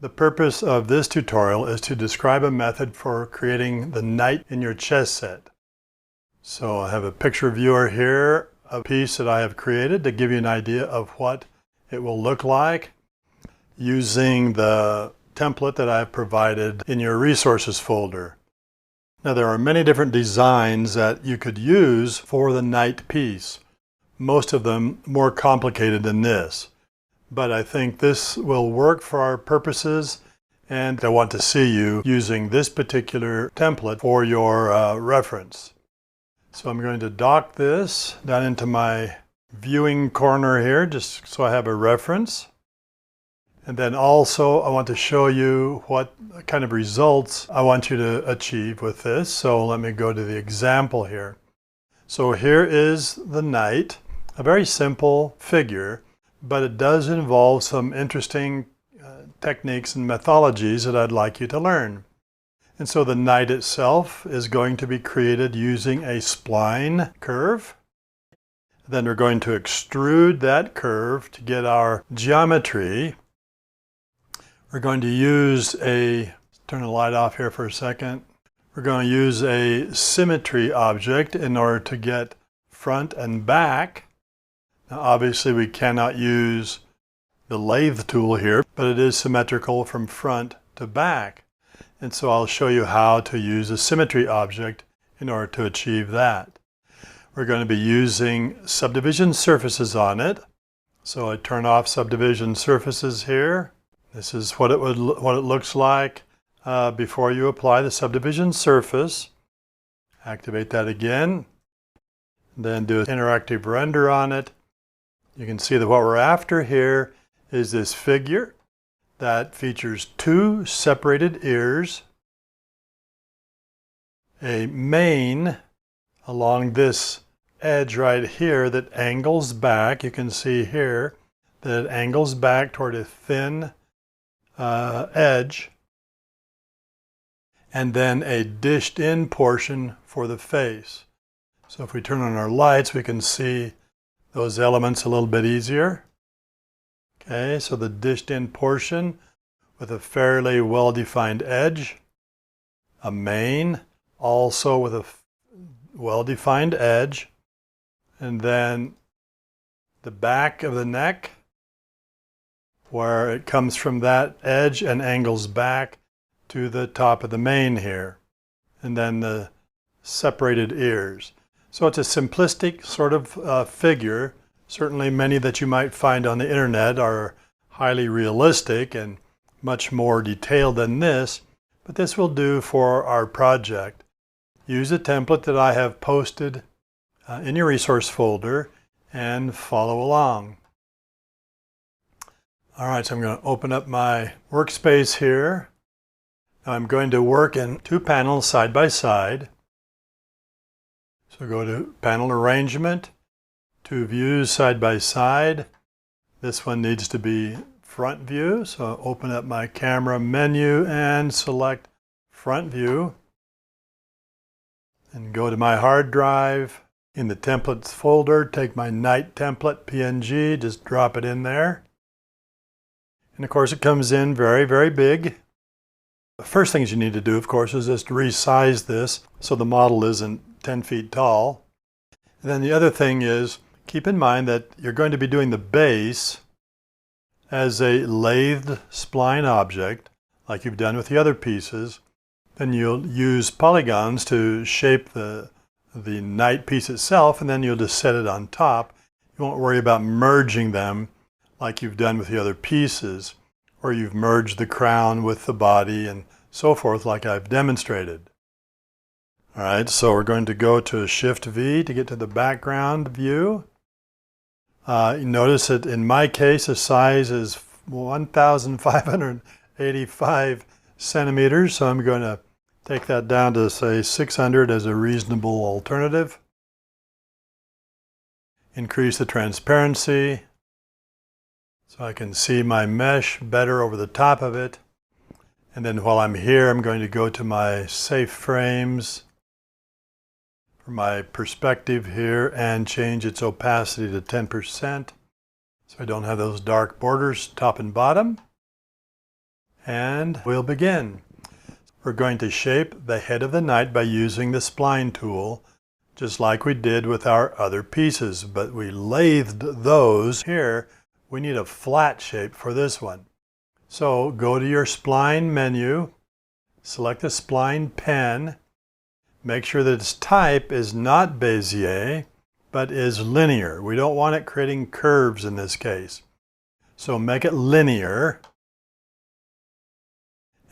The purpose of this tutorial is to describe a method for creating the knight in your chess set. So I have a picture viewer here, a piece that I have created to give you an idea of what it will look like using the template that I've provided in your resources folder. Now there are many different designs that you could use for the knight piece, most of them more complicated than this. But I think this will work for our purposes, and I want to see you using this particular template for your reference. So I'm going to dock this down into my viewing corner here, just so I have a reference. And then also I want to show you what kind of results I want you to achieve with this. So let me go to the example here. So here is the knight, a very simple figure, but it does involve some interesting techniques and methodologies that I'd like you to learn. And so the knight itself is going to be created using a spline curve. Then we're going to extrude that curve to get our geometry. We're going to use turn the light off here for a second. We're going to use a symmetry object in order to get front and back. Now obviously we cannot use the lathe tool here, but it is symmetrical from front to back. And so I'll show you how to use a symmetry object in order to achieve that. We're going to be using subdivision surfaces on it. So I turn off subdivision surfaces here. This is what it looks like before you apply the subdivision surface. Activate that again. Then do an interactive render on it. You can see that what we're after here is this figure that features two separated ears, a mane along this edge right here that angles back. You can see here that it angles back toward a thin edge, and then a dished in portion for the face. So if we turn on our lights, we can see those elements a little bit easier. Okay, so the dished in portion with a fairly well-defined edge, a mane also with a well-defined edge, and then the back of the neck where it comes from that edge and angles back to the top of the mane here, and then the separated ears. So it's a simplistic sort of figure. Certainly many that you might find on the internet are highly realistic and much more detailed than this, but this will do for our project. Use a template that I have posted in your resource folder and follow along. All right, so I'm going to open up my workspace here. Now I'm going to work in two panels side by side. So go to Panel Arrangement, two views side by side. This one needs to be front view, so I'll open up my camera menu and select front view. And go to my hard drive. In the templates folder, take my knight template PNG, just drop it in there. And of course it comes in very, very big. The first things you need to do, of course, is just resize this so the model isn't 10 feet tall. And then the other thing is, keep in mind that you're going to be doing the base as a lathed spline object, like you've done with the other pieces. Then you'll use polygons to shape the knight piece itself, and then you'll just set it on top. You won't worry about merging them like you've done with the other pieces, or you've merged the crown with the body and so forth like I've demonstrated. All right, so we're going to go to Shift V to get to the background view. Notice that in my case the size is 1,585 centimeters, so I'm going to take that down to say 600 as a reasonable alternative. Increase the transparency so I can see my mesh better over the top of it. And then while I'm here, I'm going to go to my safe frames for my perspective here and change its opacity to 10%. So I don't have those dark borders top and bottom. And we'll begin. We're going to shape the head of the knight by using the Spline tool, just like we did with our other pieces, but we lathed those. Here, we need a flat shape for this one. So go to your Spline menu, select the Spline pen, make sure that its type is not Bezier, but is linear. We don't want it creating curves in this case. So make it linear.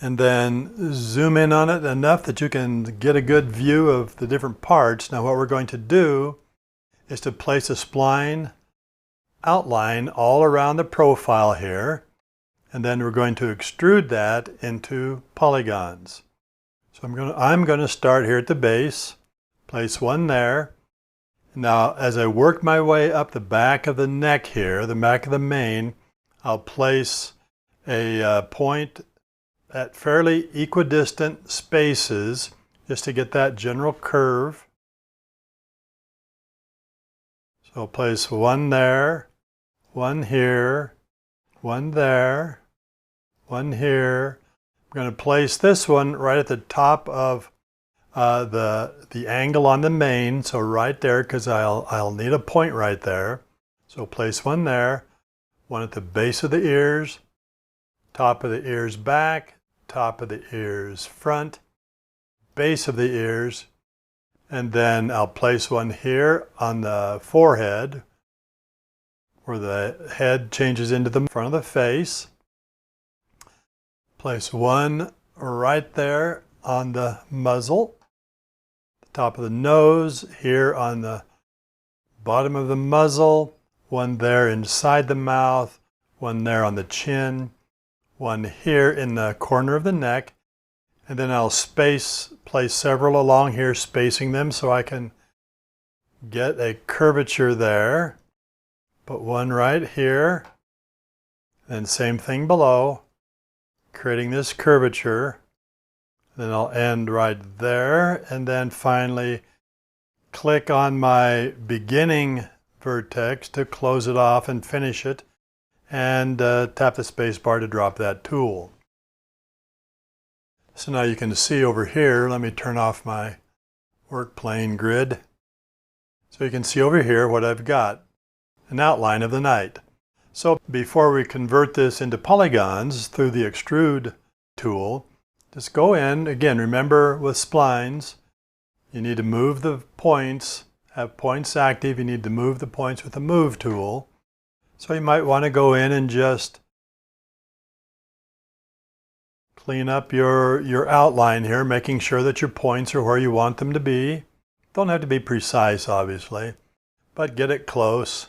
And then zoom in on it enough that you can get a good view of the different parts. Now what we're going to do is to place a spline outline all around the profile here, and then we're going to extrude that into polygons. So I'm going to start here at the base, place one there. Now as I work my way up the back of the neck here, the back of the mane, I'll place a point at fairly equidistant spaces just to get that general curve. So I'll place one there, one here, one there, one here. I'm going to place this one right at the top of the angle on the mane, so right there, because I'll need a point right there. So place one there, one at the base of the ears, top of the ears back, top of the ears front, base of the ears, and then I'll place one here on the forehead where the head changes into the front of the face. Place one right there on the muzzle, the top of the nose, here on the bottom of the muzzle, one there inside the mouth, one there on the chin, one here in the corner of the neck, and then I'll place several along here, spacing them so I can get a curvature there. Put one right here, and same thing below, creating this curvature. Then I'll end right there, and then finally click on my beginning vertex to close it off and finish it, and tap the space bar to drop that tool. So now you can see over here, let me turn off my work plane grid. So you can see over here what I've got, an outline of the knight. So before we convert this into polygons through the Extrude tool, just go in, again, remember with splines, you need to move the points, have points active, you need to move the points with the Move tool. So you might want to go in and just clean up your outline here, making sure that your points are where you want them to be. Don't have to be precise, obviously, but get it close.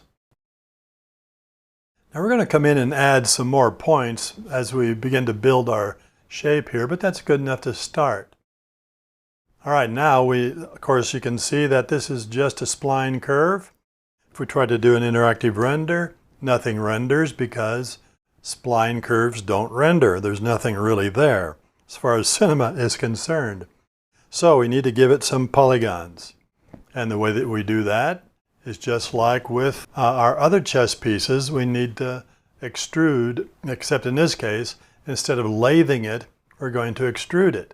Now we're going to come in and add some more points as we begin to build our shape here, but that's good enough to start. All right, now of course, you can see that this is just a spline curve. If we try to do an interactive render, nothing renders because spline curves don't render. There's nothing really there as far as cinema is concerned. So we need to give it some polygons. And the way that we do that is just like with our other chess pieces, we need to extrude, except in this case, instead of lathing it, we're going to extrude it.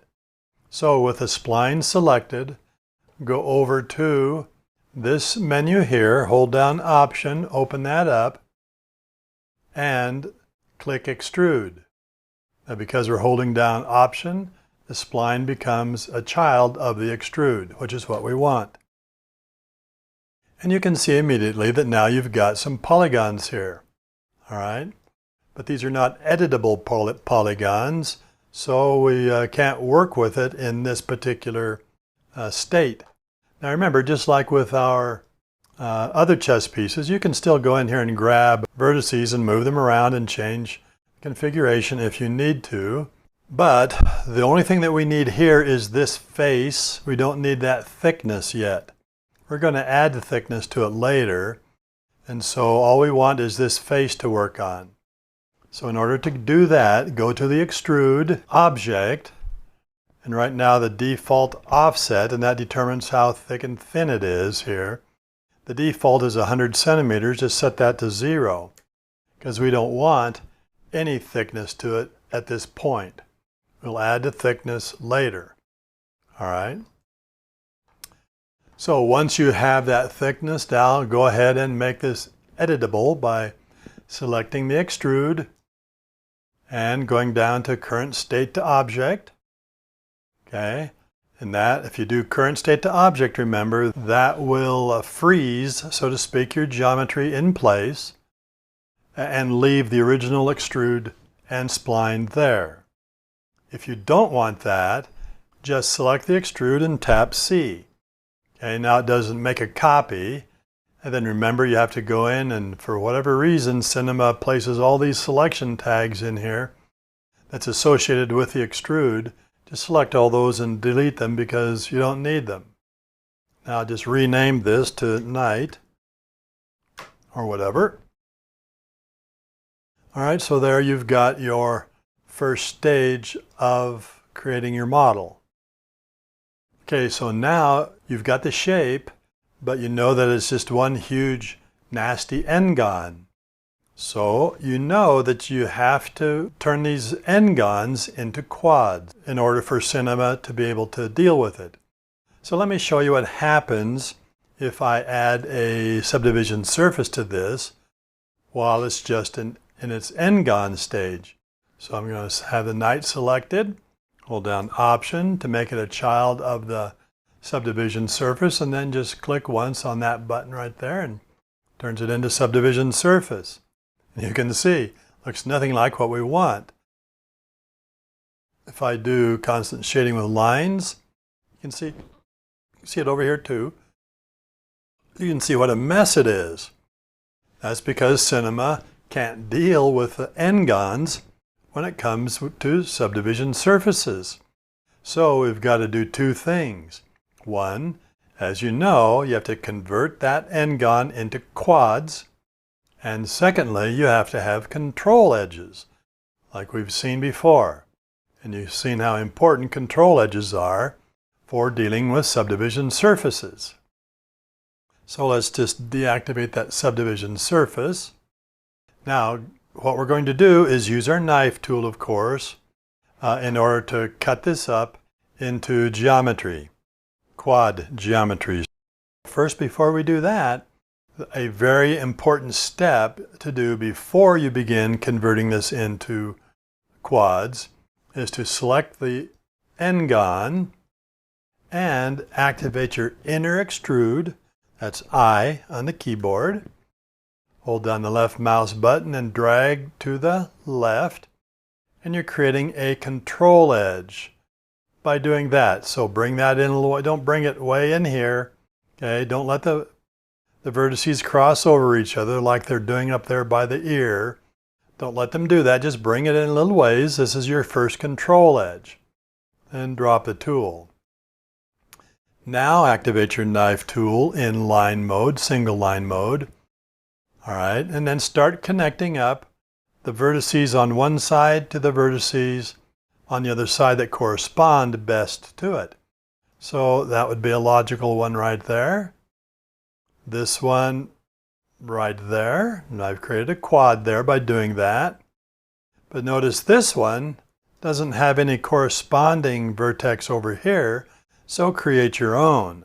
So with the spline selected, go over to this menu here, hold down Option, open that up, and click Extrude. Now because we're holding down Option, the spline becomes a child of the Extrude, which is what we want. And you can see immediately that now you've got some polygons here. All right? But these are not editable polygons, so we can't work with it in this particular state. Now remember, just like with our other chess pieces, you can still go in here and grab vertices and move them around and change configuration if you need to. But the only thing that we need here is this face. We don't need that thickness yet. We're going to add the thickness to it later, and so all we want is this face to work on. So in order to do that, go to the Extrude Object, and right now the default offset, and that determines how thick and thin it is here. The default is 100 centimeters, just set that to 0, because we don't want any thickness to it at this point. We'll add the thickness later. All right. So once you have that thickness down, go ahead and make this editable by selecting the extrude and going down to current state to object. Okay. And that, if you do current state to object, remember, that will freeze, so to speak, your geometry in place and leave the original extrude and spline there. If you don't want that, just select the extrude and tap C. Okay, now it doesn't make a copy. And then remember, you have to go in and, for whatever reason, Cinema places all these selection tags in here that's associated with the extrude. Just select all those and delete them because you don't need them. Now just rename this to night or whatever. All right, so there you've got your first stage of creating your model. Okay, so now you've got the shape, but you know that it's just one huge nasty n-gon. So you know that you have to turn these n-gons into quads in order for Cinema to be able to deal with it. So let me show you what happens if I add a subdivision surface to this while it's just in its n-gon stage. So I'm going to have the night selected, hold down Option to make it a child of the subdivision surface, and then just click once on that button right there and turns it into subdivision surface. You can see, looks nothing like what we want. If I do constant shading with lines, you can see it over here too. You can see what a mess it is. That's because Cinema can't deal with the n-gons when it comes to subdivision surfaces. So we've got to do two things. One, as you know, you have to convert that n-gon into quads. And secondly, you have to have control edges, like we've seen before. And you've seen how important control edges are for dealing with subdivision surfaces. So let's just deactivate that subdivision surface. Now, what we're going to do is use our knife tool, of course, in order to cut this up into geometry, quad geometries. First, before we do that, a very important step to do before you begin converting this into quads is to select the n-gon and activate your inner extrude. That's I on the keyboard. Hold down the left mouse button and drag to the left, and you're creating a control edge by doing that. So bring that in a little way. Don't bring it way in here. Okay, don't let the vertices cross over each other like they're doing up there by the ear. Don't let them do that. Just bring it in little ways. This is your first control edge. And drop the tool. Now activate your knife tool in line mode, single line mode. All right, and then start connecting up the vertices on one side to the vertices on the other side that correspond best to it. So that would be a logical one right there. This one right there, and I've created a quad there by doing that. But notice this one doesn't have any corresponding vertex over here, so create your own.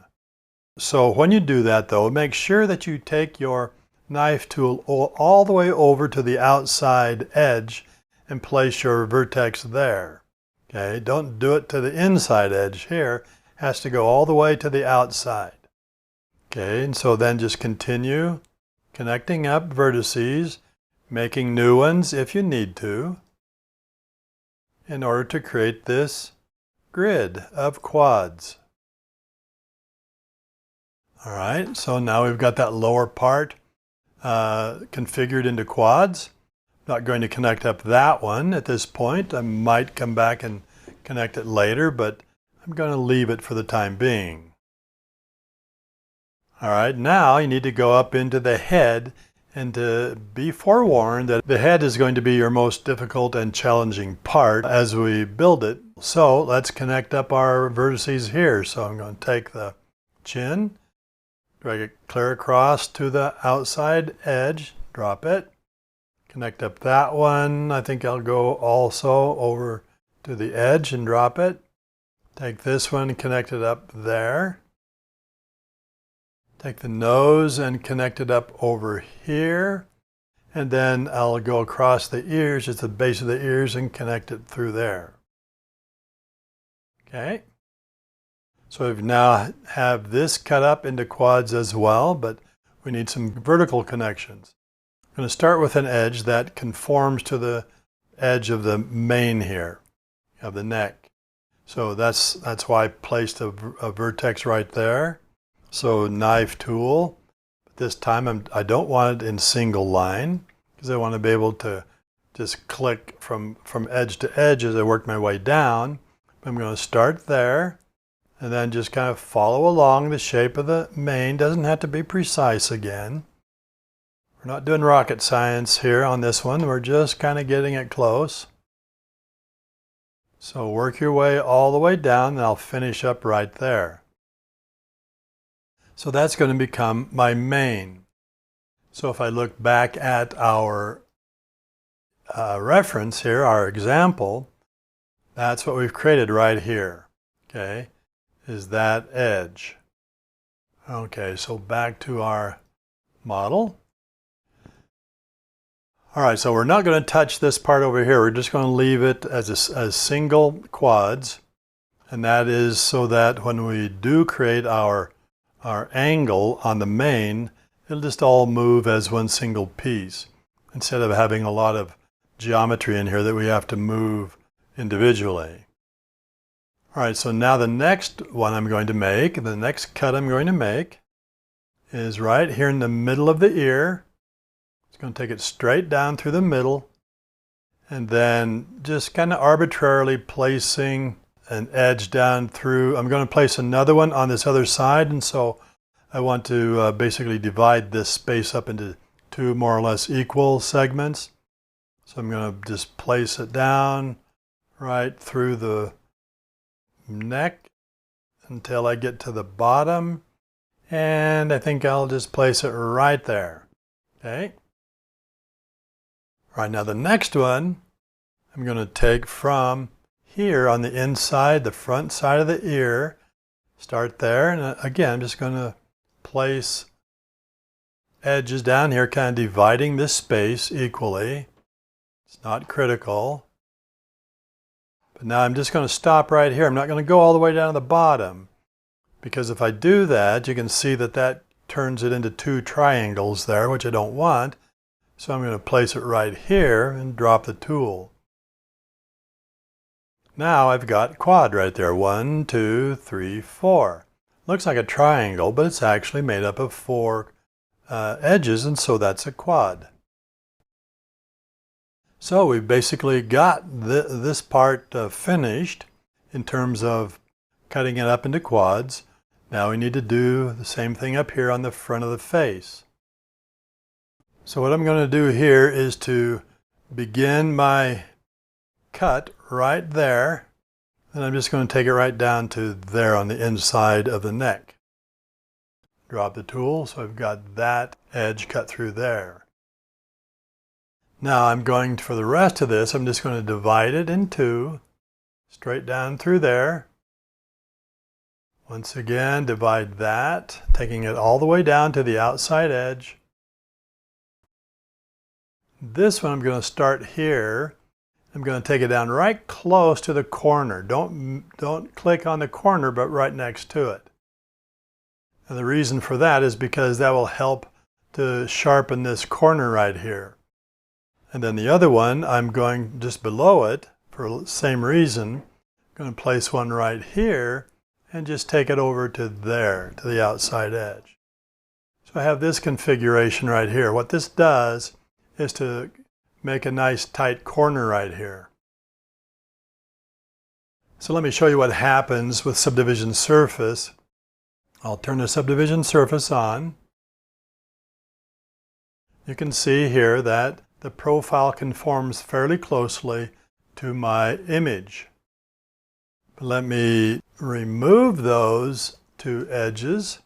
So when you do that though, make sure that you take your knife tool all the way over to the outside edge and place your vertex there. Okay, don't do it to the inside edge here. It has to go all the way to the outside. Okay, and so then just continue connecting up vertices, making new ones if you need to, in order to create this grid of quads. All right, so now we've got that lower part configured into quads. Not going to connect up that one at this point. I might come back and connect it later, but I'm going to leave it for the time being. All right, now you need to go up into the head and to be forewarned that the head is going to be your most difficult and challenging part as we build it. So let's connect up our vertices here. So I'm going to take the chin, drag it clear across to the outside edge, drop it, Connect up that one. I think I'll go also over to the edge and drop it. Take this one and connect it up there. Take the nose and connect it up over here. And then I'll go across the ears, just the base of the ears, and connect it through there. Okay. So we now have this cut up into quads as well, but we need some vertical connections. I'm going to start with an edge that conforms to the edge of the mane here, of the neck. So that's why I placed a vertex right there. So knife tool. This time I don't want it in single line because I want to be able to just click from edge to edge as I work my way down. I'm going to start there and then just kind of follow along the shape of the mane. Doesn't have to be precise again. We're not doing rocket science here on this one. We're just kind of getting it close. So work your way all the way down and I'll finish up right there. So that's going to become my mane. So if I look back at our reference here, our example, that's what we've created right here, okay, is that edge. Okay, so back to our model. All right, so we're not going to touch this part over here. We're just going to leave it as single quads. And that is so that when we do create our angle on the mane, it'll just all move as one single piece instead of having a lot of geometry in here that we have to move individually. All right, so now the next one I'm going to make, the next cut I'm going to make is right here in the middle of the ear. It's going to take it straight down through the middle and then just kind of arbitrarily placing an edge down through. I'm going to place another one on this other side, and so I want to basically divide this space up into two more or less equal segments. So I'm going to just place it down right through the neck until I get to the bottom, and I think I'll just place it right there. Okay. All right, now the next one I'm going to take from here on the inside, the front side of the ear, start there, and again, I'm just going to place edges down here, kind of dividing this space equally. It's not critical. But now I'm just going to stop right here. I'm not going to go all the way down to the bottom, because if I do that, you can see that that turns it into two triangles there, which I don't want. So I'm going to place it right here and drop the tool. Now I've got quad right there. 1, 2, 3, 4. Looks like a triangle, but it's actually made up of 4 edges, and so that's a quad. So we've basically got this part finished in terms of cutting it up into quads. Now we need to do the same thing up here on the front of the face. So what I'm going to do here is to begin my cut right there, and I'm just going to take it right down to there on the inside of the neck. Drop the tool, so I've got that edge cut through there. Now I'm going to, for the rest of this, I'm just going to divide it in two, straight down through there. Once again, divide that, taking it all the way down to the outside edge. This one I'm going to start here. I'm going to take it down right close to the corner. Don't click on the corner, but right next to it. And the reason for that is because that will help to sharpen this corner right here. And then the other one, I'm going just below it for the same reason. I'm going to place one right here and just take it over to there, to the outside edge. So I have this configuration right here. What this does is to make a nice tight corner right here. So let me show you what happens with Subdivision Surface. I'll turn the Subdivision Surface on. You can see here that the profile conforms fairly closely to my image. But let me remove those two edges.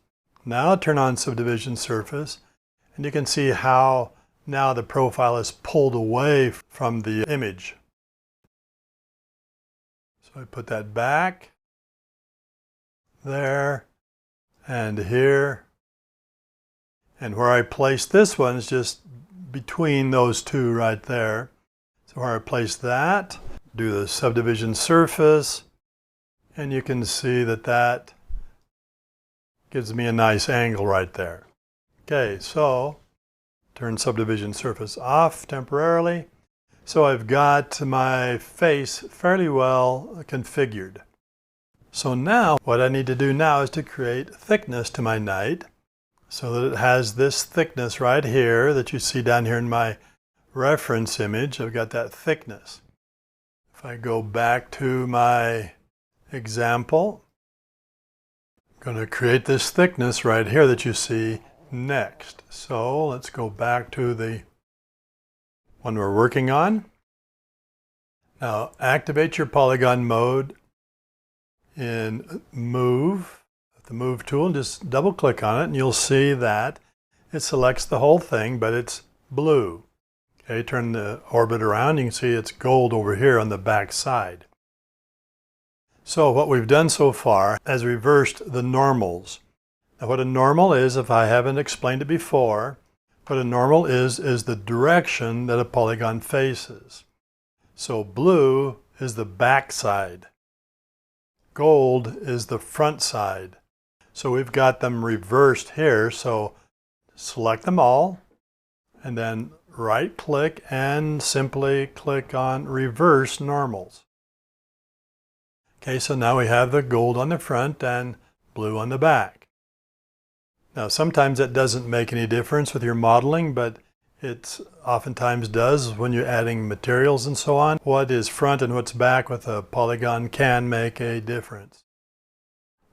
Now turn on Subdivision Surface, and you can see how now the profile is pulled away from the image. So I put that back, there, and here. And where I place this one is just between those two right there. So where I place that, do the subdivision surface, and you can see that that gives me a nice angle right there. Okay, so turn subdivision surface off temporarily. So I've got my face fairly well configured. So now what I need to do now is to create thickness to my knight so that it has this thickness right here that you see down here in my reference image. I've got that thickness. If I go back to my example, I'm going to create this thickness right here that you see next. So let's go back to the one we're working on. Now activate your polygon mode in Move, the Move tool, and just double click on it and you'll see that it selects the whole thing, but it's blue. Okay, turn the orbit around, you can see it's gold over here on the back side. So what we've done so far is reversed the normals. Now what a normal is, if I haven't explained it before, what a normal is the direction that a polygon faces. So blue is the back side. Gold is the front side. So we've got them reversed here. So select them all and then right click and simply click on reverse normals. Okay, so now we have the gold on the front and blue on the back. Now sometimes that doesn't make any difference with your modeling, but it oftentimes does when you're adding materials and so on. What is front and what's back with a polygon can make a difference.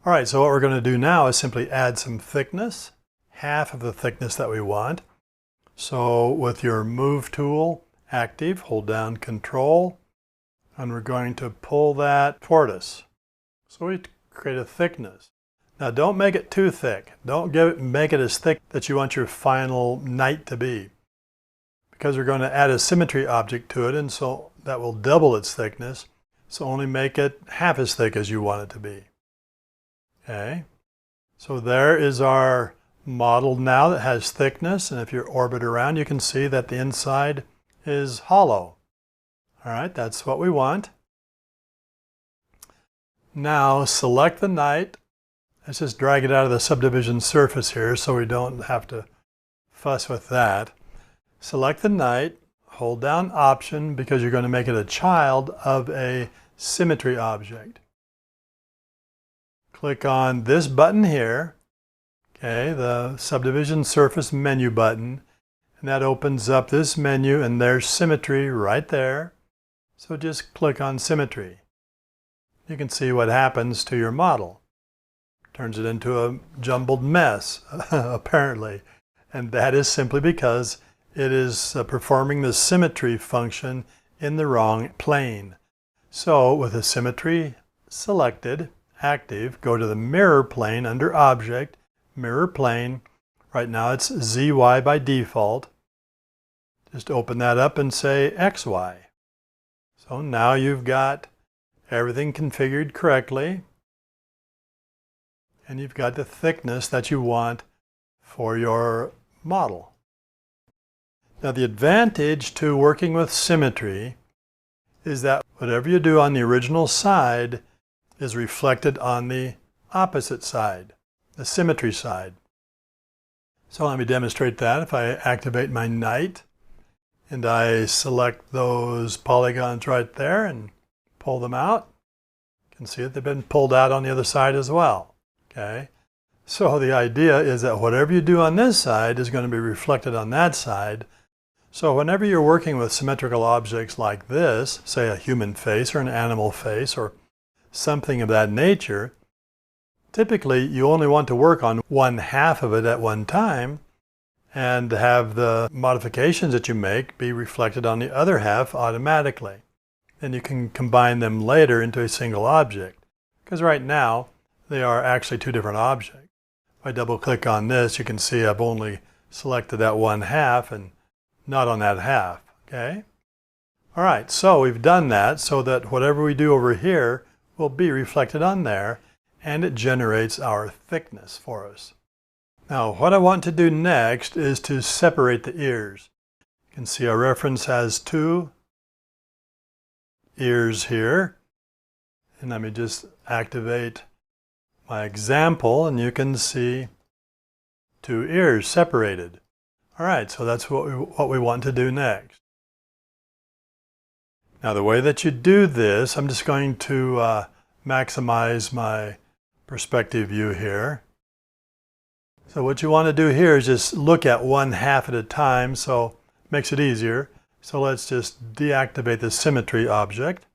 All right, so what we're going to do now is simply add some thickness, half of the thickness that we want. So with your Move tool active, hold down Control, and we're going to pull that toward us. So we create a thickness. Now don't make it too thick. Don't make it as thick that you want your final knight to be, because we're going to add a symmetry object to it, and so that will double its thickness. So only make it half as thick as you want it to be. Okay, so there is our model now that has thickness, and if you orbit around you can see that the inside is hollow. All right, that's what we want. Now select the knight. Let's just drag it out of the subdivision surface here so we don't have to fuss with that. Select the knight, hold down Option because you're going to make it a child of a symmetry object. Click on this button here, okay, the Subdivision Surface menu button, and that opens up this menu and there's symmetry right there. So just click on Symmetry. You can see what happens to your model. Turns it into a jumbled mess, apparently. And that is simply because it is performing the symmetry function in the wrong plane. So with the symmetry selected, active, go to the mirror plane under Object, Mirror Plane. Right now it's ZY by default. Just open that up and say XY. So now you've got everything configured correctly, and you've got the thickness that you want for your model. Now the advantage to working with symmetry is that whatever you do on the original side is reflected on the opposite side, the symmetry side. So let me demonstrate that. If I activate my knight and I select those polygons right there and pull them out, you can see that they've been pulled out on the other side as well. Okay, so the idea is that whatever you do on this side is going to be reflected on that side. So whenever you're working with symmetrical objects like this, say a human face or an animal face or something of that nature, typically you only want to work on one half of it at one time and have the modifications that you make be reflected on the other half automatically. Then you can combine them later into a single object, because right now they are actually two different objects. If I double click on this, you can see I've only selected that one half, and not on that half, okay? All right, so we've done that so that whatever we do over here will be reflected on there, and it generates our thickness for us. Now, what I want to do next is to separate the ears. You can see our reference has 2 ears here. And let me just activate my example, and you can see 2 ears separated. All right, so that's what we want to do next. Now, the way that you do this, I'm just going to maximize my perspective view here. So what you want to do here is just look at 1/2 at a time, so it makes it easier. So let's just deactivate the Symmetry Object.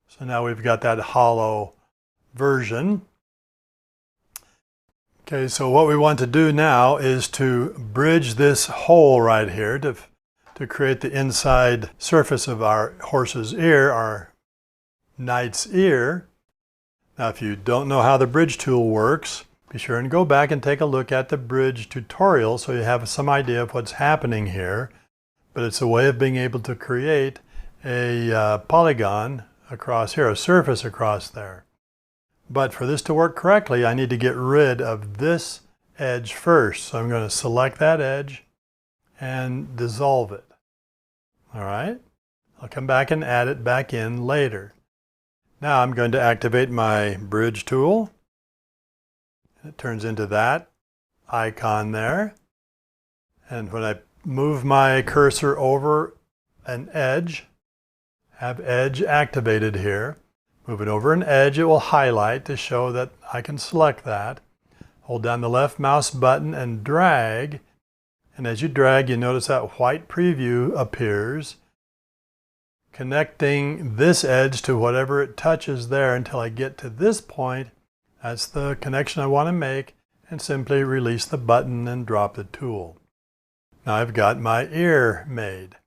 So now we've got that hollow version. Okay, so what we want to do now is to bridge this hole right here to create the inside surface of our horse's ear, our knight's ear. Now, if you don't know how the bridge tool works, be sure and go back and take a look at the bridge tutorial so you have some idea of what's happening here. But it's a way of being able to create a polygon across here, a surface across there. But for this to work correctly, I need to get rid of this edge first. So I'm going to select that edge and dissolve it. All right? I'll come back and add it back in later. Now I'm going to activate my bridge tool. It turns into that icon there. And when I move my cursor over an edge, have edge activated here, move it over an edge, it will highlight to show that I can select that. Hold down the left mouse button and drag. And as you drag, you notice that white preview appears, connecting this edge to whatever it touches there until I get to this point. That's the connection I want to make, and simply release the button and drop the tool. Now I've got my ear made.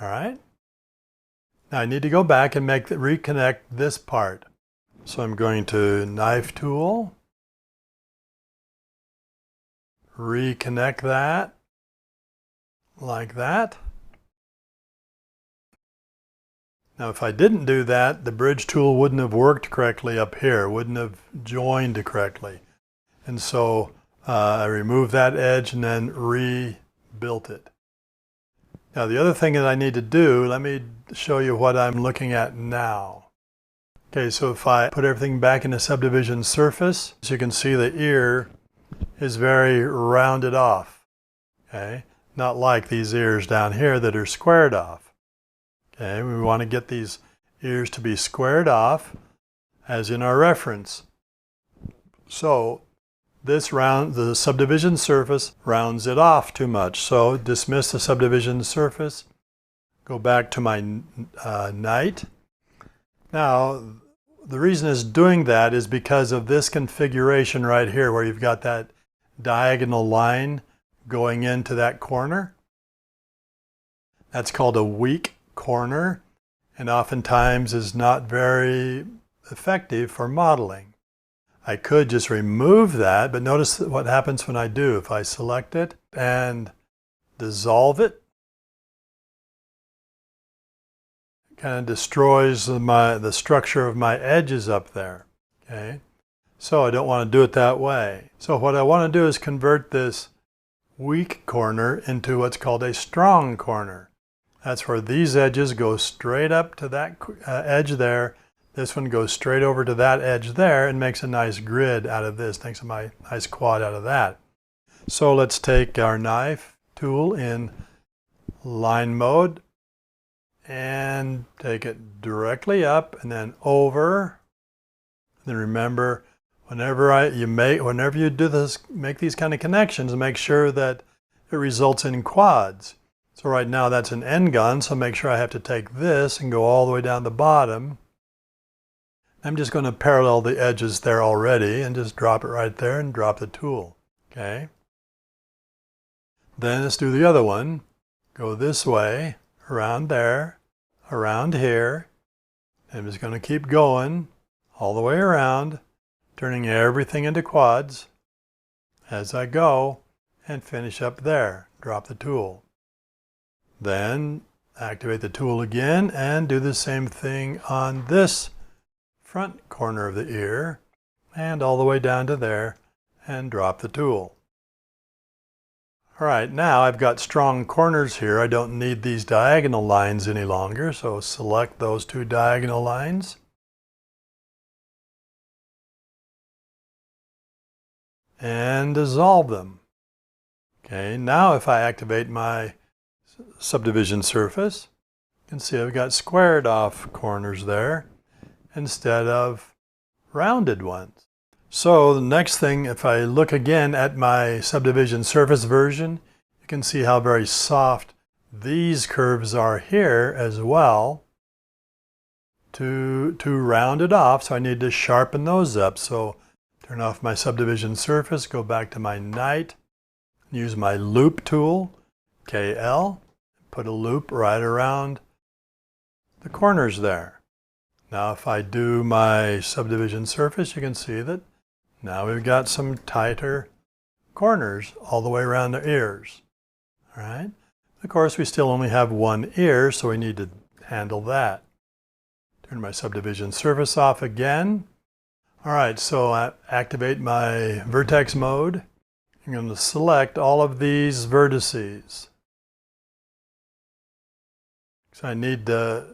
All right? Now I need to go back and reconnect this part. So I'm going to Knife Tool, reconnect that, like that. Now if I didn't do that, the bridge tool wouldn't have worked correctly up here, wouldn't have joined correctly. And so I removed that edge and then rebuilt it. Now the other thing that I need to do, let me show you what I'm looking at now. Okay, so if I put everything back in the subdivision surface, as you can see the ear is very rounded off. Okay, not like these ears down here that are squared off. Okay, we want to get these ears to be squared off as in our reference. So the subdivision surface rounds it off too much. So dismiss the subdivision surface, go back to my knight. Now, the reason it's doing that is because of this configuration right here where you've got that diagonal line going into that corner. That's called a weak corner, and oftentimes is not very effective for modeling. I could just remove that, but notice what happens when I do. If I select it and dissolve it, it kind of destroys the structure of my edges up there. Okay, so I don't want to do it that way. So what I want to do is convert this weak corner into what's called a strong corner. That's where these edges go straight up to that edge there. This one goes straight over to that edge there and makes a nice grid out of this, makes a nice quad out of that. So let's take our knife tool in line mode and take it directly up and then over. And then remember, whenever you do this, make these kind of connections, make sure that it results in quads. So right now that's an n-gon, so make sure I have to take this and go all the way down the bottom. I'm just going to parallel the edges there already and just drop it right there and drop the tool. Okay. Then let's do the other one. Go this way, around there, around here. I'm just going to keep going all the way around, turning everything into quads as I go, and finish up there. Drop the tool. Then activate the tool again and do the same thing on this front corner of the ear and all the way down to there and drop the tool. All right, now I've got strong corners here. I don't need these diagonal lines any longer, so select those two diagonal lines. And dissolve them. Okay, now if I activate my subdivision surface, you can see I've got squared off corners there instead of rounded ones. So the next thing, if I look again at my subdivision surface version, you can see how very soft these curves are here as well to round it off. So I need to sharpen those up. So turn off my subdivision surface, go back to my knight, use my loop tool, KL, put a loop right around the corners there. Now if I do my subdivision surface, you can see that now we've got some tighter corners all the way around the ears. All right. Of course, we still only have one ear, so we need to handle that. Turn my subdivision surface off again. All right, so I activate my vertex mode. I'm going to select all of these vertices. So I need to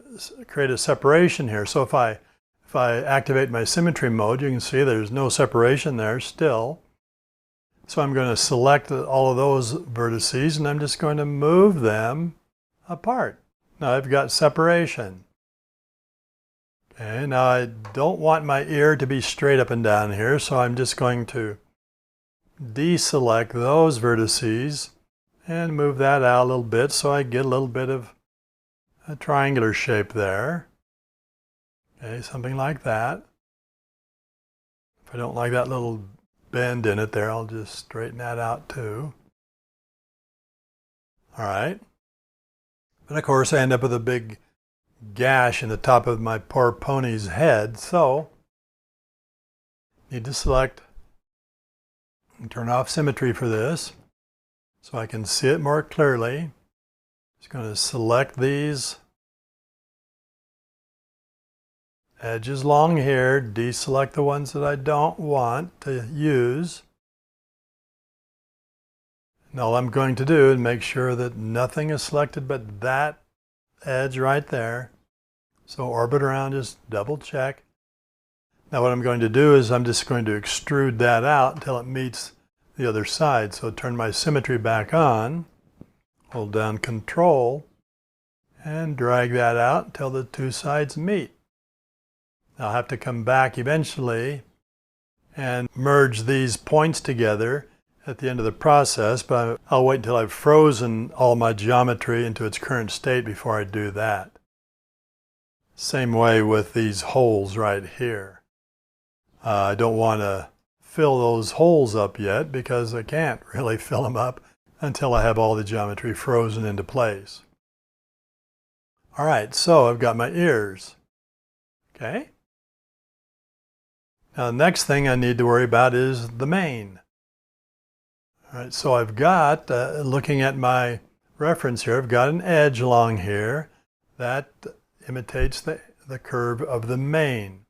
create a separation here. So if I activate my symmetry mode, you can see there's no separation there still. So I'm going to select all of those vertices and I'm just going to move them apart. Now I've got separation. Okay, now I don't want my ear to be straight up and down here, so I'm just going to deselect those vertices and move that out a little bit so I get a little bit of a triangular shape there. Okay, something like that. If I don't like that little bend in it there, I'll just straighten that out too. All right. And of course I end up with a big gash in the top of my poor pony's head, so need to select and turn off symmetry for this so I can see it more clearly. Just going to select these edges along here, deselect the ones that I don't want to use. And all I'm going to do is make sure that nothing is selected but that edge right there. So orbit around, just double check. Now what I'm going to do is I'm just going to extrude that out until it meets the other side. So turn my symmetry back on, hold down Control, and drag that out until the two sides meet. Now I'll have to come back eventually and merge these points together at the end of the process, but I'll wait until I've frozen all my geometry into its current state before I do that. Same way with these holes right here. I don't want to fill those holes up yet because I can't really fill them up until I have all the geometry frozen into place. All right, so I've got my ears. Okay. Now the next thing I need to worry about is the mane. All right, so I've got, looking at my reference here, I've got an edge along here that imitates the curve of the mane.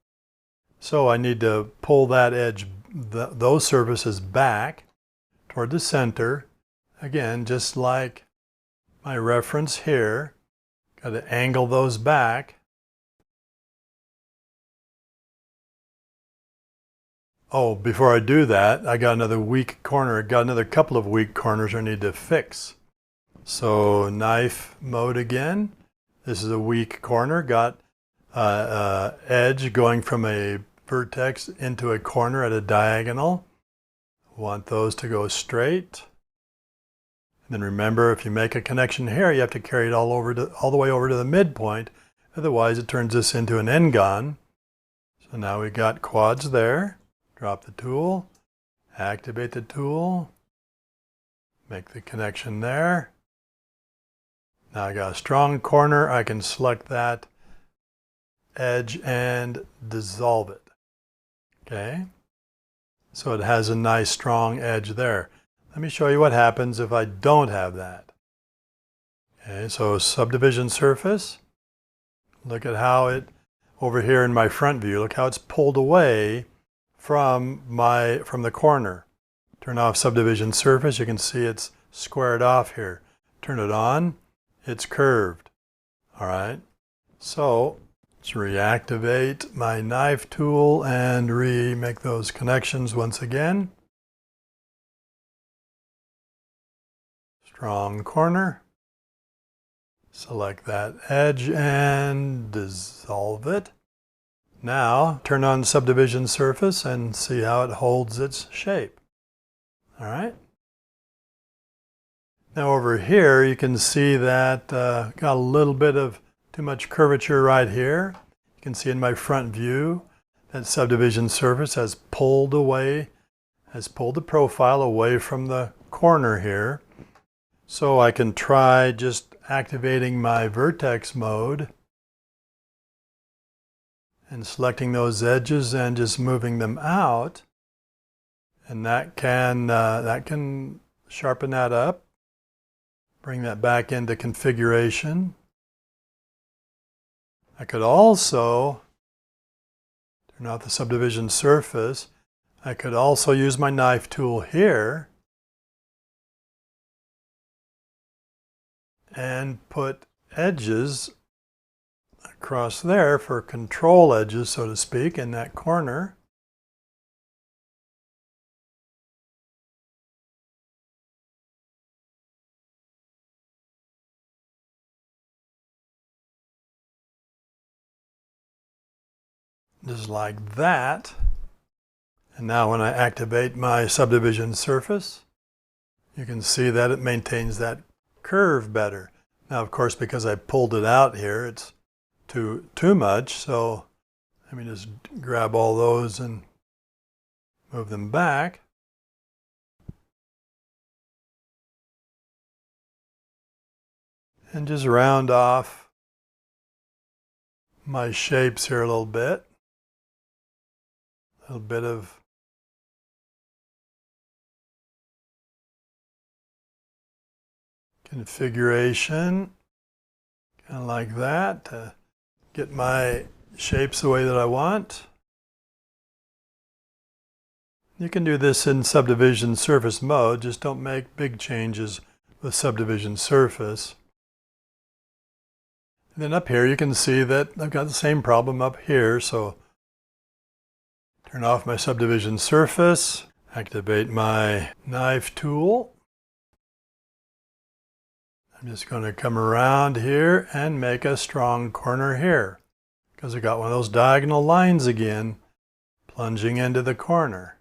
So I need to pull that edge, those surfaces back toward the center. Again, just like my reference here, got to angle those back. Oh, before I do that, I got another weak corner. I got another couple of weak corners I need to fix. So knife mode again. This is a weak corner. Got edge going from a vertex into a corner at a diagonal. Want those to go straight. And then remember, if you make a connection here, you have to carry it all the way over to the midpoint. Otherwise, it turns this into an n-gon. So now we got quads there. Drop the tool, activate the tool, make the connection there. Now I got a strong corner. I can select that edge and dissolve it. Okay, so it has a nice strong edge there. Let me show you what happens if I don't have that. Okay, so subdivision surface. Look at how it, over here in my front view, look how it's pulled away from the corner. Turn off subdivision surface, you can see it's squared off here. Turn it on, it's curved. All right, so let's reactivate my knife tool and remake those connections once again. Strong corner. Select that edge and dissolve it. Now turn on subdivision surface and see how it holds its shape. All right. Now over here you can see that got a little bit of too much curvature right here. You can see in my front view that subdivision surface has pulled the profile away from the corner here. So I can try just activating my vertex mode and selecting those edges and just moving them out, and that can sharpen that up, bring that back into configuration. I could also turn off the subdivision surface. I could also use my knife tool here and put edges across there for control edges, so to speak, in that corner. Just like that. And now when I activate my subdivision surface, you can see that it maintains that curve better. Now, of course, because I pulled it out here, it's too much, so let me just grab all those and move them back. And just round off my shapes here a little bit. A little bit of configuration, kind of like that, to get my shapes the way that I want. You can do this in subdivision surface mode, just don't make big changes with subdivision surface. And then up here you can see that I've got the same problem up here, so turn off my subdivision surface, activate my knife tool. I'm just going to come around here and make a strong corner here, because I got one of those diagonal lines again plunging into the corner.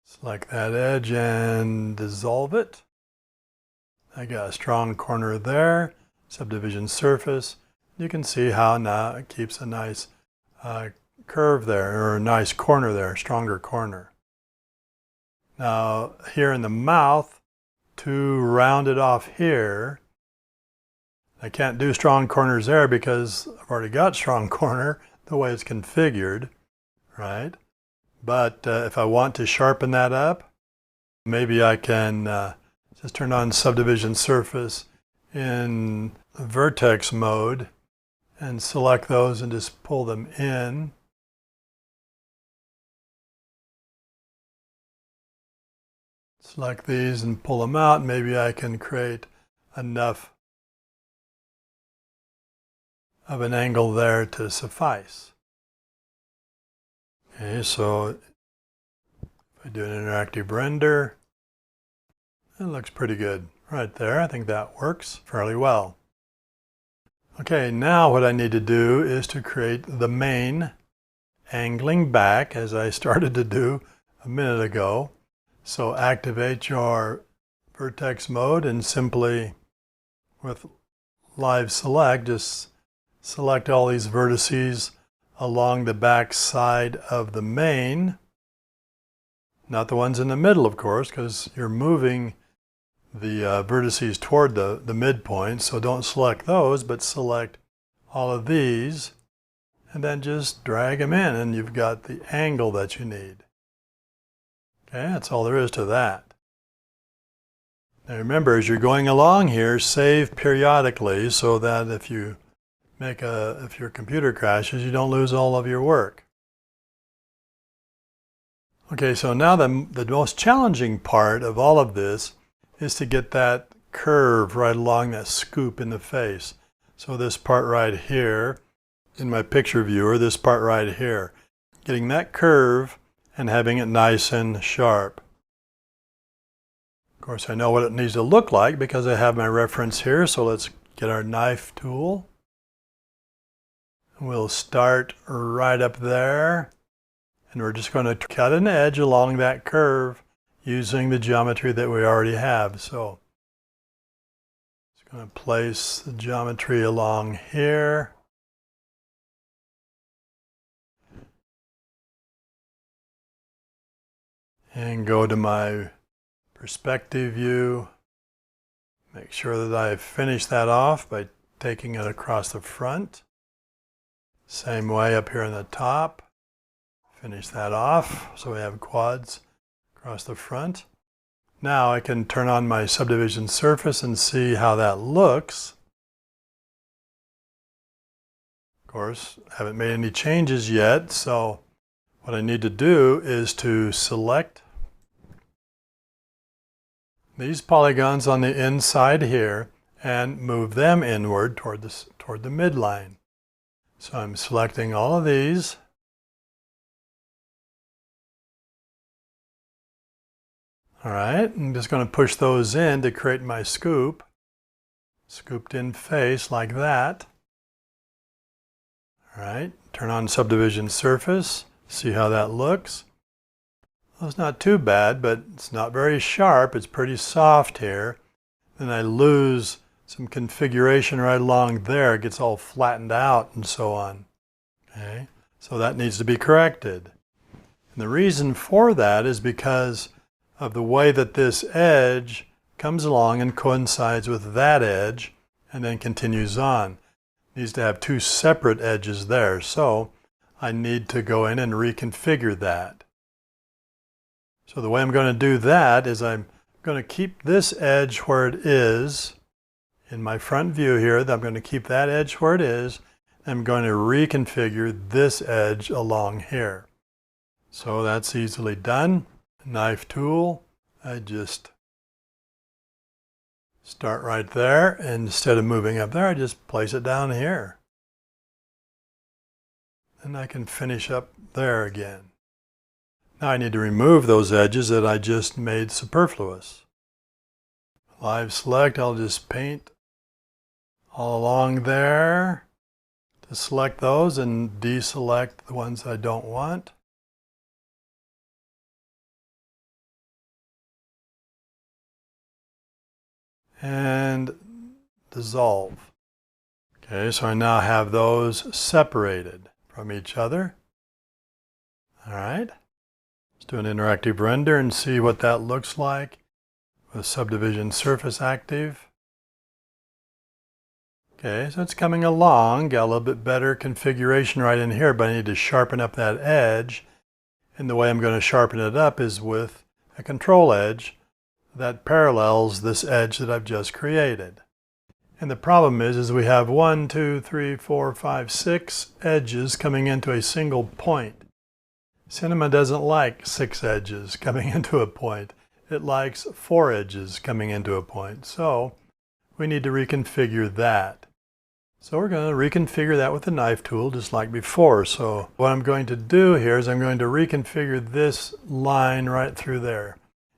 Select that edge and dissolve it. I got a strong corner there, subdivision surface. You can see how now it keeps a nice curve there, or a nice corner there, stronger corner. Now here in the mouth, to round it off here, I can't do strong corners there because I've already got strong corner the way it's configured, right? But if I want to sharpen that up, maybe I can just turn on subdivision surface in vertex mode and select those and just pull them in. Select these and pull them out. Maybe I can create enough of an angle there to suffice. Okay, so if I do an interactive render, it looks pretty good right there. I think that works fairly well. Okay, now what I need to do is to create the main angling back, as I started to do a minute ago. So activate your vertex mode and simply, with live select, just select all these vertices along the back side of the main. Not the ones in the middle, of course, because you're moving the vertices toward the midpoint, so don't select those, but select all of these, and then just drag them in, and you've got the angle that you need. Okay, that's all there is to that. Now remember, as you're going along here, save periodically so that if your computer crashes, you don't lose all of your work. Okay, so now the most challenging part of all of this is to get that curve right along that scoop in the face. So this part right here, in my picture viewer, this part right here, getting that curve and having it nice and sharp. Of course, I know what it needs to look like because I have my reference here, so let's get our knife tool. We'll start right up there, and we're just going to cut an edge along that curve using the geometry that we already have. So just going to place the geometry along here. And go to my perspective view. Make sure that I finish that off by taking it across the front. Same way up here on the top. Finish that off so we have quads across the front. Now I can turn on my subdivision surface and see how that looks. Of course, I haven't made any changes yet, so what I need to do is to select these polygons on the inside here and move them inward toward the midline. So I'm selecting all of these. All right, I'm just going to push those in to create my scoop. Scooped in face like that. All right, turn on subdivision surface. See how that looks. Well, it's not too bad, but it's not very sharp. It's pretty soft here. Then I lose some configuration right along there. It gets all flattened out and so on. Okay, so that needs to be corrected. And the reason for that is because of the way that this edge comes along and coincides with that edge and then continues on. It needs to have two separate edges there. So I need to go in and reconfigure that. So the way I'm going to do that is I'm going to keep this edge where it is in my front view here. I'm going to keep that edge where it is. I'm going to reconfigure this edge along here. So that's easily done. Knife tool, I just start right there, and instead of moving up there, I just place it down here. And I can finish up there again. Now I need to remove those edges that I just made superfluous. Live select, I'll just paint all along there to select those and deselect the ones I don't want. And dissolve. Okay, so I now have those separated from each other. All right, let's do an interactive render and see what that looks like with subdivision surface active. Okay, so it's coming along, got a little bit better configuration right in here, but I need to sharpen up that edge. And the way I'm going to sharpen it up is with a control edge that parallels this edge that I've just created. And the problem is we have 1, 2, 3, 4, 5, 6 edges coming into a single point. Cinema doesn't like 6 edges coming into a point. It likes 4 edges coming into a point. So we need to reconfigure that. So we're going to reconfigure that with the knife tool just like before. So what I'm going to do here is I'm going to reconfigure this line right through there.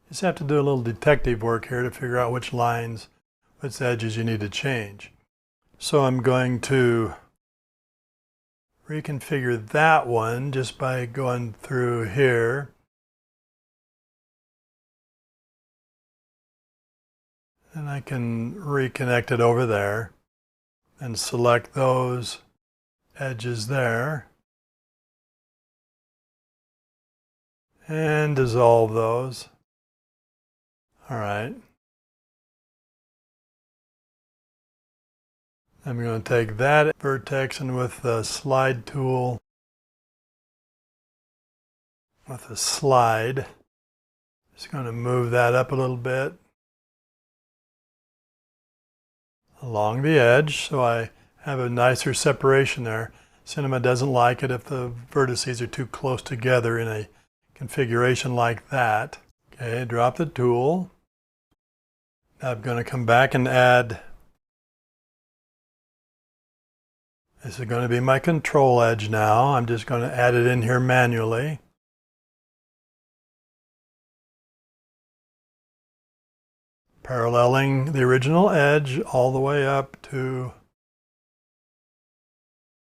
Just have to do a little detective work here to figure out which lines, which edges you need to change. So I'm going to reconfigure that one just by going through here. And I can reconnect it over there and select those edges there and dissolve those. All right. I'm going to take that vertex and with the slide tool, with the slide, just going to move that up a little bit. along the edge, so I have a nicer separation there. Cinema doesn't like it if the vertices are too close together in a configuration like that. Okay, drop the tool. Now I'm going to come back and add, this is going to be my control edge now. I'm just going to add it in here manually. Paralleling the original edge all the way up to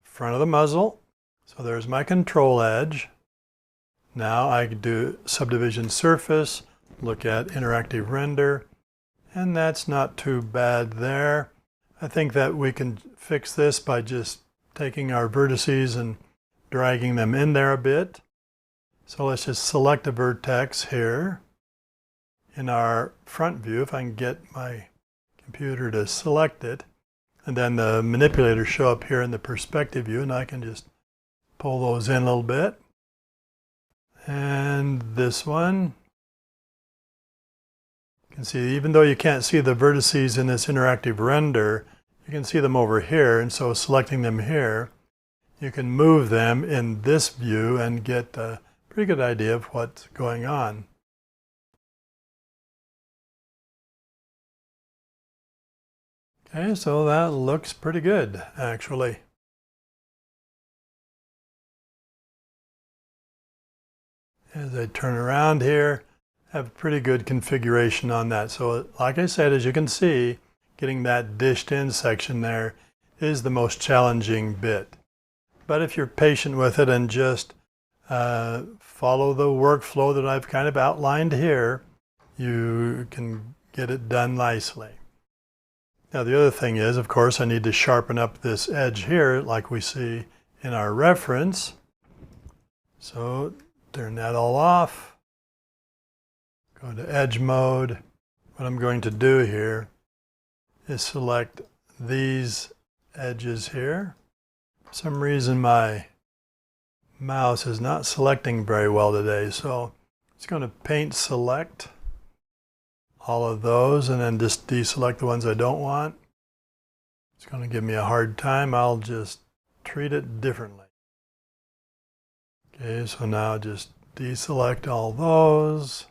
front of the muzzle. So there's my control edge. Now I can do subdivision surface, look at interactive render, and that's not too bad there. I think that we can fix this by just taking our vertices and dragging them in there a bit. So let's just select a vertex here in our front view, if I can get my computer to select it, and then the manipulators show up here in the perspective view, and I can just pull those in a little bit. And this one, you can see, even though you can't see the vertices in this interactive render, you can see them over here, and so selecting them here, you can move them in this view and get a pretty good idea of what's going on. Okay, so that looks pretty good, actually. As I turn around here, I have pretty good configuration on that. So like I said, as you can see, getting that dished in section there is the most challenging bit. But if you're patient with it and just follow the workflow that I've kind of outlined here, you can get it done nicely. Now the other thing is, of course, I need to sharpen up this edge here like we see in our reference. So turn that all off. Go to edge mode. What I'm going to do here is select these edges here. For some reason my mouse is not selecting very well today, so it's going to paint select all of those and then just deselect the ones I don't want. It's going to give me a hard time. I'll just treat it differently. Okay, so now just deselect all those.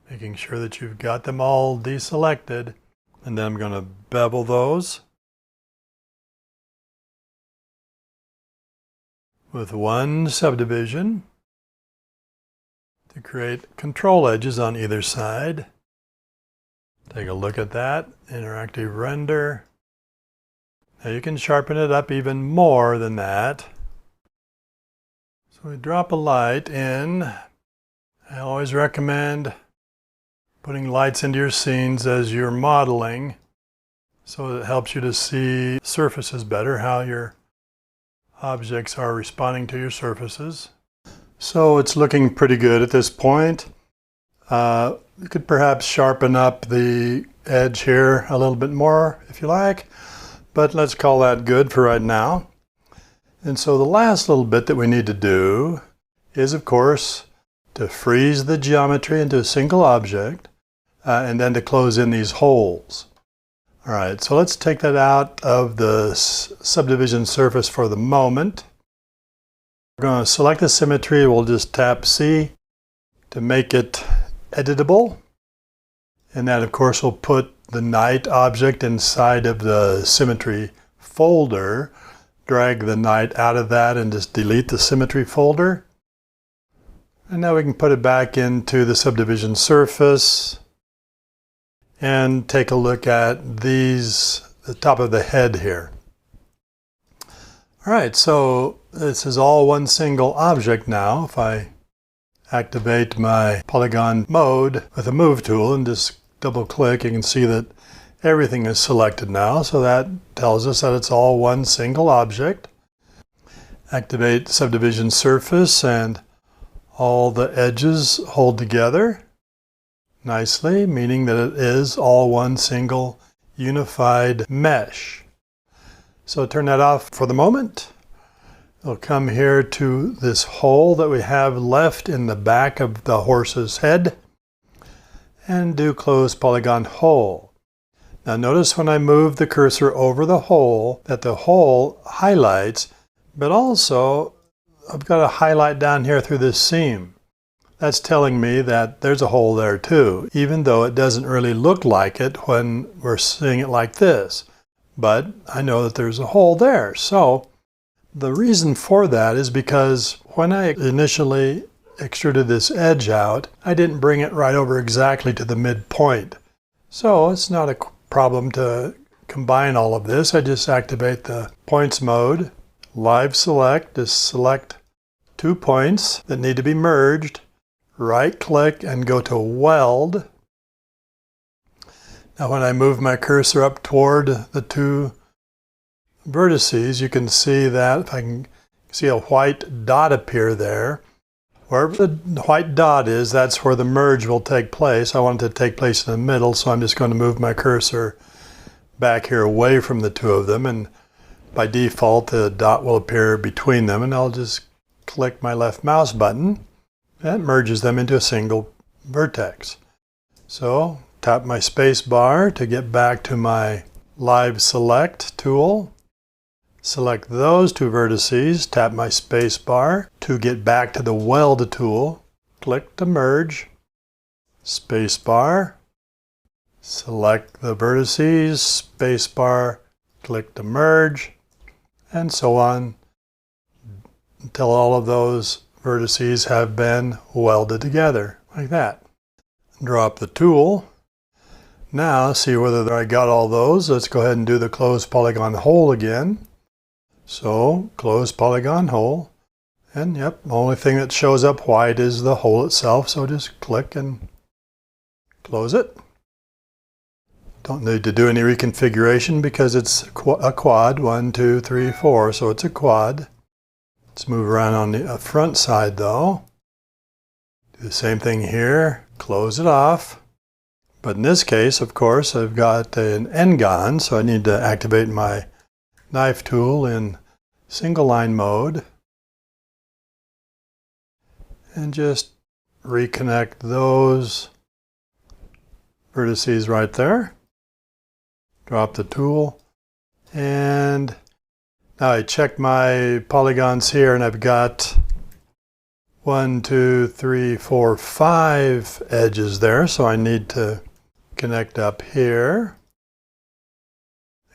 Making sure that you've got them all deselected, and then I'm going to bevel those with one subdivision to create control edges on either side. Take a look at that, interactive render. Now you can sharpen it up even more than that. So we drop a light in. I always recommend putting lights into your scenes as you're modeling, so it helps you to see surfaces better, how your objects are responding to your surfaces. So it's looking pretty good at this point. You could perhaps sharpen up the edge here a little bit more if you like, but let's call that good for right now. And so the last little bit that we need to do is, of course, to freeze the geometry into a single object, and then to close in these holes. All right, so let's take that out of the subdivision surface for the moment. We're going to select the symmetry. We'll just tap C to make it editable. And that, of course, will put the night object inside of the symmetry folder. Drag the night out of that and just delete the symmetry folder. And now we can put it back into the subdivision surface and take a look at these, the top of the head here. All right, so this is all one single object now. If I activate my polygon mode with a move tool and just double click, you can see that everything is selected now. So that tells us that it's all one single object. Activate subdivision surface and all the edges hold together nicely, meaning that it is all one single unified mesh. So turn that off for the moment. We'll come here to this hole that we have left in the back of the horse's head. and do close polygon hole. Now notice when I move the cursor over the hole that the hole highlights, but also I've got a highlight down here through this seam. That's telling me that there's a hole there too, even though it doesn't really look like it when we're seeing it like this. But I know that there's a hole there. So the reason for that is because when I initially extruded this edge out, I didn't bring it right over exactly to the midpoint. So it's not a problem to combine all of this. I just activate the points mode, live select, just select 2 points that need to be merged, right click and go to weld. Now when I move my cursor up toward the 2 vertices, you can see that if I can see a white dot appear there. Wherever the white dot is, that's where the merge will take place. I want it to take place in the middle, so I'm just going to move my cursor back here away from the 2 of them, and by default the dot will appear between them, and I'll just click my left mouse button. That merges them into a single vertex. So tap my space bar to get back to my live select tool. Select those 2 vertices, tap my space bar to get back to the weld tool. Click to merge, space bar, select the vertices, space bar, click to merge, and so on until all of those vertices have been welded together, like that. Drop the tool. Now see whether I got all those. Let's go ahead and do the close polygon hole again. So close polygon hole, and yep, the only thing that shows up white is the hole itself, so just click and close it. Don't need to do any reconfiguration because it's a quad, 1, 2, 3, 4, so it's a quad. Let's move around on the front side though. Do the same thing here, close it off. But in this case, of course, I've got an n-gon, so I need to activate my knife tool in single line mode and just reconnect those vertices right there. Drop the tool, and now I check my polygons here, and I've got 1, 2, 3, 4, 5 edges there, so I need to connect up here.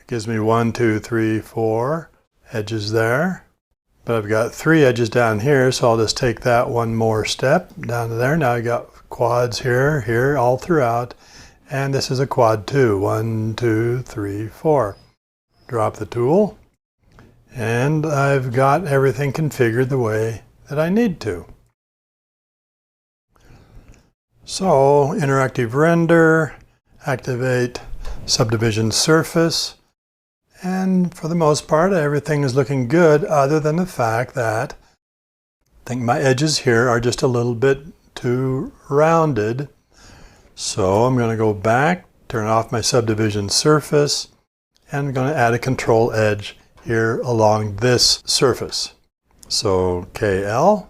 Gives me 1, 2, 3, 4 edges there. But I've got 3 edges down here, so I'll just take that one more step down to there. Now I got quads here, here, all throughout. And this is a quad 2. 1, 2, 3, 4. Drop the tool. And I've got everything configured the way that I need to. So, interactive render, activate subdivision surface. And for the most part, everything is looking good, other than the fact that I think my edges here are just a little bit too rounded. So I'm going to go back, turn off my subdivision surface, and I'm going to add a control edge here along this surface. So KL,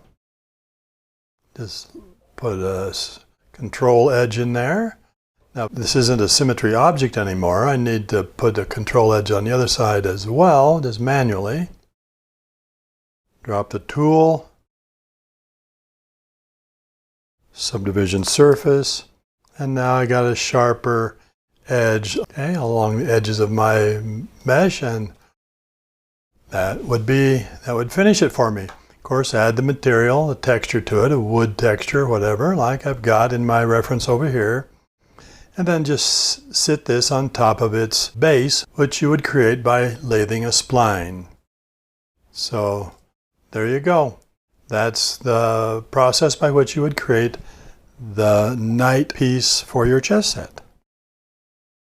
just put a control edge in there. Now, this isn't a symmetry object anymore. I need to put a control edge on the other side as well, just manually. Drop the tool, subdivision surface, and now I got a sharper edge, okay, along the edges of my mesh, and that would finish it for me. Of course, add the material, the texture to it, a wood texture, whatever, like I've got in my reference over here. And then just sit this on top of its base, which you would create by lathing a spline. So there you go. That's the process by which you would create the knight piece for your chess set.